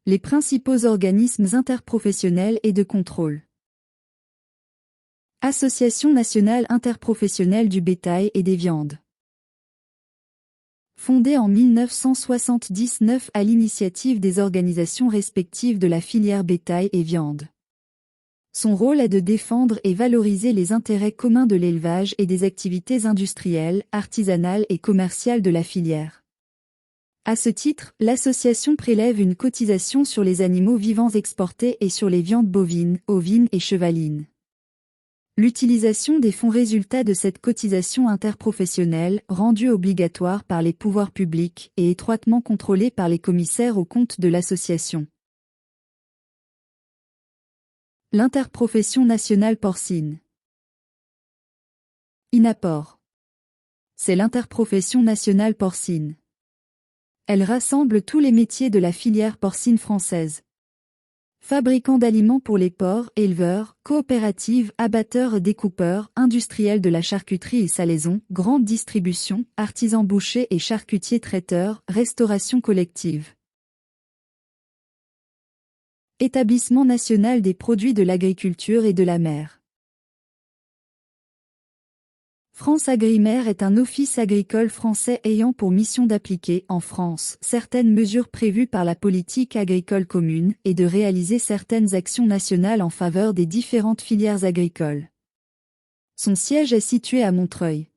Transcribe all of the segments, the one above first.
Les principaux organismes interprofessionnels et de contrôle. Association nationale interprofessionnelle du bétail et des viandes. Fondée en 1979 à l'initiative des organisations respectives de la filière bétail et viande. Son rôle est de défendre et valoriser les intérêts communs de l'élevage et des activités industrielles, artisanales et commerciales de la filière. À ce titre, l'association prélève une cotisation sur les animaux vivants exportés et sur les viandes bovines, ovines et chevalines. L'utilisation des fonds résultats de cette cotisation interprofessionnelle, rendue obligatoire par les pouvoirs publics et étroitement contrôlée par les commissaires aux comptes de l'association. L'interprofession nationale porcine. INAPOR. C'est l'interprofession nationale porcine. Elle rassemble tous les métiers de la filière porcine française. Fabricants d'aliments pour les porcs, éleveurs, coopératives, abatteurs, découpeurs, industriels de la charcuterie et salaison, grande distribution, artisans bouchers et charcutiers traiteurs, restauration collective. Établissement national des produits de l'agriculture et de la mer. France Agrimer est un office agricole français ayant pour mission d'appliquer, en France, certaines mesures prévues par la politique agricole commune et de réaliser certaines actions nationales en faveur des différentes filières agricoles. Son siège est situé à Montreuil.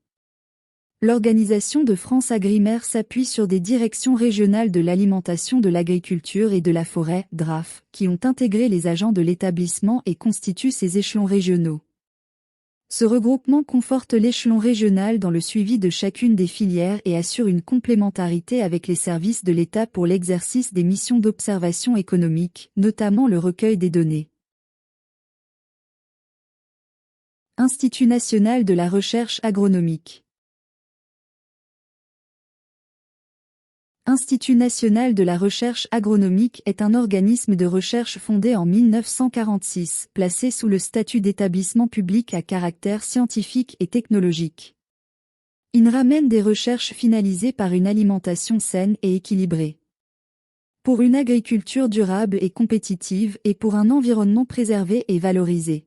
L'organisation de France Agrimer s'appuie sur des directions régionales de l'alimentation, de l'agriculture et de la forêt, DRAF, qui ont intégré les agents de l'établissement et constituent ses échelons régionaux. Ce regroupement conforte l'échelon régional dans le suivi de chacune des filières et assure une complémentarité avec les services de l'État pour l'exercice des missions d'observation économique, notamment le recueil des données. Institut national de la recherche agronomique. Institut national de la recherche agronomique est un organisme de recherche fondé en 1946, placé sous le statut d'établissement public à caractère scientifique et technologique. Il ramène des recherches finalisées par une alimentation saine et équilibrée, pour une agriculture durable et compétitive et pour un environnement préservé et valorisé.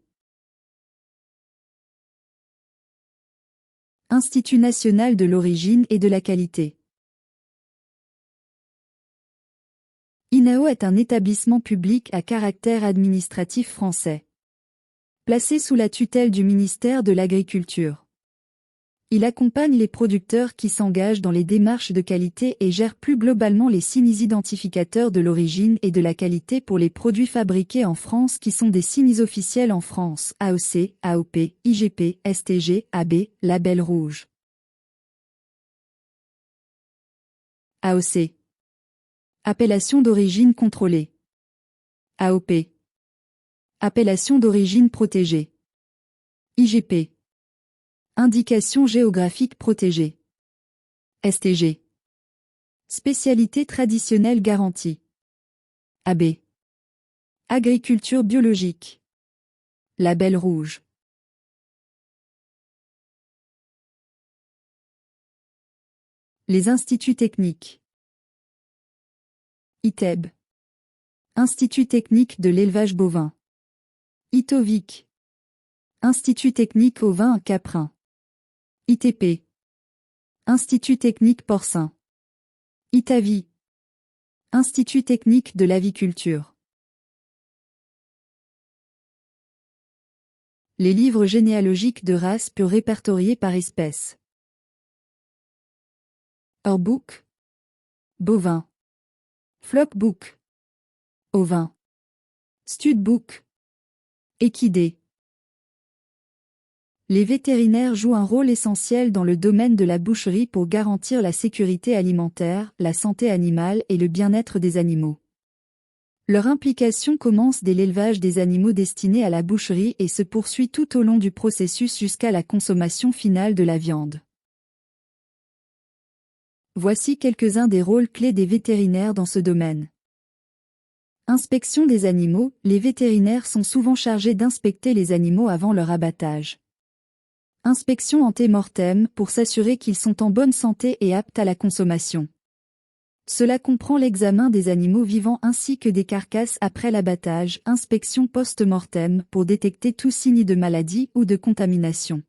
Institut national de l'origine et de la qualité. INAO est un établissement public à caractère administratif français, placé sous la tutelle du ministère de l'Agriculture. Il accompagne les producteurs qui s'engagent dans les démarches de qualité et gère plus globalement les signes identificateurs de l'origine et de la qualité pour les produits fabriqués en France qui sont des signes officiels en France, AOC, AOP, IGP, STG, AB, label rouge. AOC. Appellation d'origine contrôlée. AOP. Appellation d'origine protégée. IGP. Indication géographique protégée. STG. Spécialité traditionnelle garantie. AB. Agriculture biologique. Label rouge. Les instituts techniques. ITEB. Institut technique de l'élevage bovin. ITOVIC. Institut technique ovin caprin. ITP. Institut technique porcin. ITAVI. Institut technique de l'aviculture. Les livres généalogiques de races pure répertoriés par espèce. Heurbook. Bovin. Flockbook. Ovin. Studbook. Équidé. Les vétérinaires jouent un rôle essentiel dans le domaine de la boucherie pour garantir la sécurité alimentaire, la santé animale et le bien-être des animaux. Leur implication commence dès l'élevage des animaux destinés à la boucherie et se poursuit tout au long du processus jusqu'à la consommation finale de la viande. Voici quelques-uns des rôles clés des vétérinaires dans ce domaine. Inspection des animaux. Les vétérinaires sont souvent chargés d'inspecter les animaux avant leur abattage. Inspection ante mortem pour s'assurer qu'ils sont en bonne santé et aptes à la consommation. Cela comprend l'examen des animaux vivants ainsi que des carcasses après l'abattage, inspection post-mortem pour détecter tout signe de maladie ou de contamination.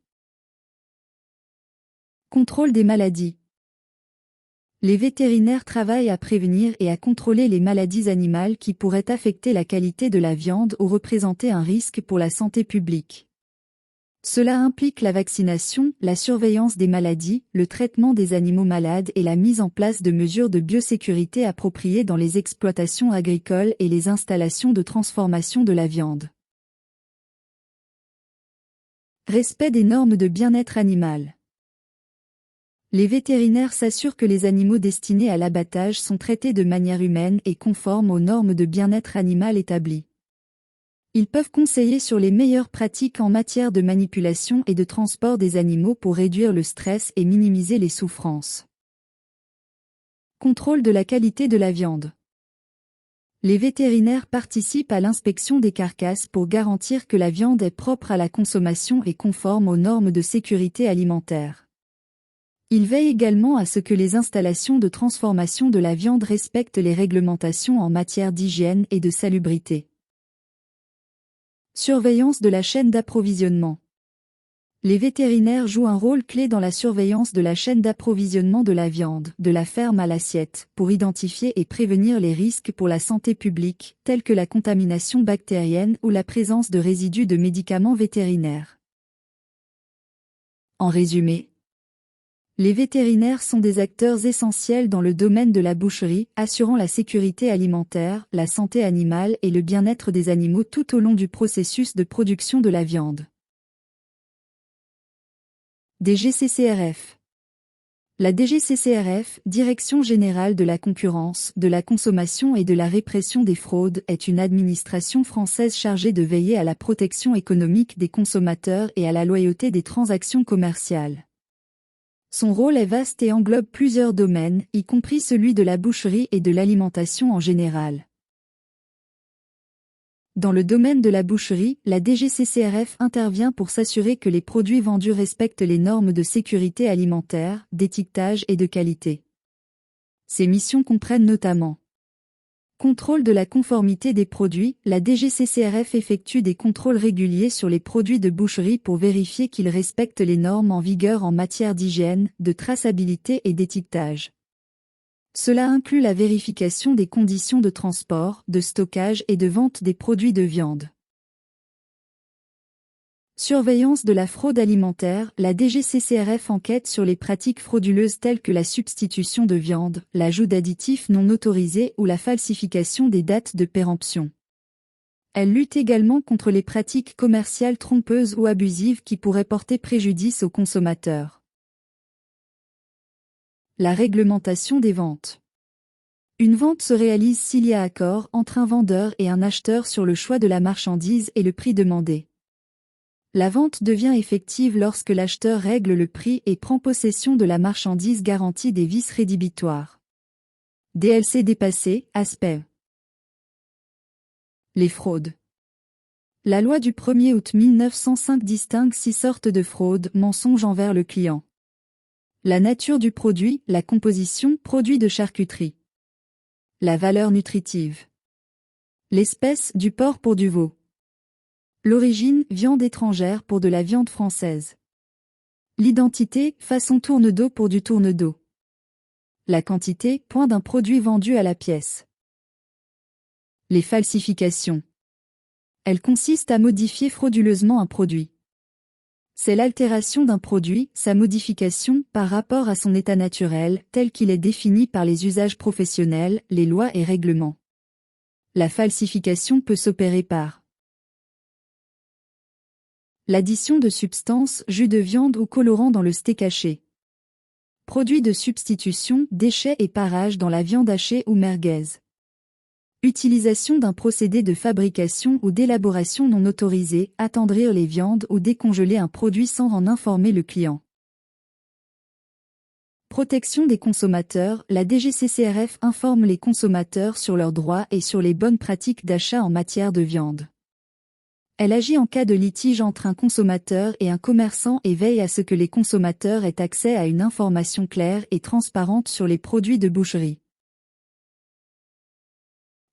Contrôle des maladies. Les vétérinaires travaillent à prévenir et à contrôler les maladies animales qui pourraient affecter la qualité de la viande ou représenter un risque pour la santé publique. Cela implique la vaccination, la surveillance des maladies, le traitement des animaux malades et la mise en place de mesures de biosécurité appropriées dans les exploitations agricoles et les installations de transformation de la viande. Respect des normes de bien-être animal. Les vétérinaires s'assurent que les animaux destinés à l'abattage sont traités de manière humaine et conformes aux normes de bien-être animal établies. Ils peuvent conseiller sur les meilleures pratiques en matière de manipulation et de transport des animaux pour réduire le stress et minimiser les souffrances. Contrôle de la qualité de la viande. Les vétérinaires participent à l'inspection des carcasses pour garantir que la viande est propre à la consommation et conforme aux normes de sécurité alimentaire. Ils veillent également à ce que les installations de transformation de la viande respectent les réglementations en matière d'hygiène et de salubrité. Surveillance de la chaîne d'approvisionnement. Les vétérinaires jouent un rôle clé dans la surveillance de la chaîne d'approvisionnement de la viande, de la ferme à l'assiette, pour identifier et prévenir les risques pour la santé publique, tels que la contamination bactérienne ou la présence de résidus de médicaments vétérinaires. En résumé, les vétérinaires sont des acteurs essentiels dans le domaine de la boucherie, assurant la sécurité alimentaire, la santé animale et le bien-être des animaux tout au long du processus de production de la viande. DGCCRF. La DGCCRF, Direction générale de la concurrence, de la consommation et de la répression des fraudes, est une administration française chargée de veiller à la protection économique des consommateurs et à la loyauté des transactions commerciales. Son rôle est vaste et englobe plusieurs domaines, y compris celui de la boucherie et de l'alimentation en général. Dans le domaine de la boucherie, la DGCCRF intervient pour s'assurer que les produits vendus respectent les normes de sécurité alimentaire, d'étiquetage et de qualité. Ces missions comprennent notamment contrôle de la conformité des produits. La DGCCRF effectue des contrôles réguliers sur les produits de boucherie pour vérifier qu'ils respectent les normes en vigueur en matière d'hygiène, de traçabilité et d'étiquetage. Cela inclut la vérification des conditions de transport, de stockage et de vente des produits de viande. Surveillance de la fraude alimentaire. La DGCCRF enquête sur les pratiques frauduleuses telles que la substitution de viande, l'ajout d'additifs non autorisés ou la falsification des dates de péremption. Elle lutte également contre les pratiques commerciales trompeuses ou abusives qui pourraient porter préjudice aux consommateurs. La réglementation des ventes. Une vente se réalise s'il y a accord entre un vendeur et un acheteur sur le choix de la marchandise et le prix demandé. La vente devient effective lorsque l'acheteur règle le prix et prend possession de la marchandise garantie des vices rédhibitoires. DLC dépassé, aspect. Les fraudes. La loi du 1er août 1905 distingue 6 sortes de fraudes: mensonge envers le client. La nature du produit, la composition, produit de charcuterie. La valeur nutritive. L'espèce, du porc pour du veau. L'origine, viande étrangère pour de la viande française. L'identité, façon tourne-dos pour du tourne-dos. La quantité, point d'un produit vendu à la pièce. Les falsifications. Elles consistent à modifier frauduleusement un produit. C'est l'altération d'un produit, sa modification, par rapport à son état naturel, tel qu'il est défini par les usages professionnels, les lois et règlements. La falsification peut s'opérer par l'addition de substances, jus de viande ou colorants dans le steak haché. Produits de substitution, déchets et parages dans la viande hachée ou merguez. Utilisation d'un procédé de fabrication ou d'élaboration non autorisé, attendrir les viandes ou décongeler un produit sans en informer le client. Protection des consommateurs. La DGCCRF informe les consommateurs sur leurs droits et sur les bonnes pratiques d'achat en matière de viande. Elle agit en cas de litige entre un consommateur et un commerçant et veille à ce que les consommateurs aient accès à une information claire et transparente sur les produits de boucherie.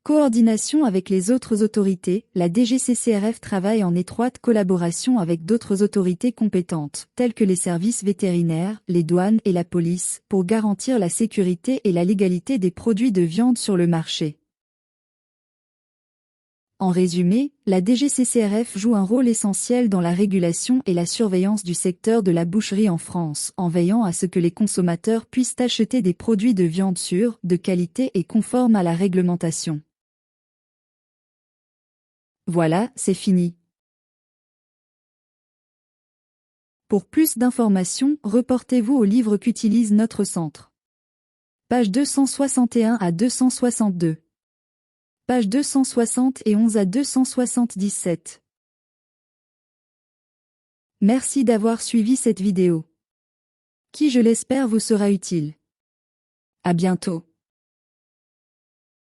Coordination avec les autres autorités, la DGCCRF travaille en étroite collaboration avec d'autres autorités compétentes, telles que les services vétérinaires, les douanes et la police, pour garantir la sécurité et la légalité des produits de viande sur le marché. En résumé, la DGCCRF joue un rôle essentiel dans la régulation et la surveillance du secteur de la boucherie en France, en veillant à ce que les consommateurs puissent acheter des produits de viande sûrs, de qualité et conformes à la réglementation. Voilà, c'est fini. Pour plus d'informations, reportez-vous au livre qu'utilise notre centre. Page 261 à 262. Page 271 à 277. Merci d'avoir suivi cette vidéo, qui je l'espère vous sera utile. À bientôt.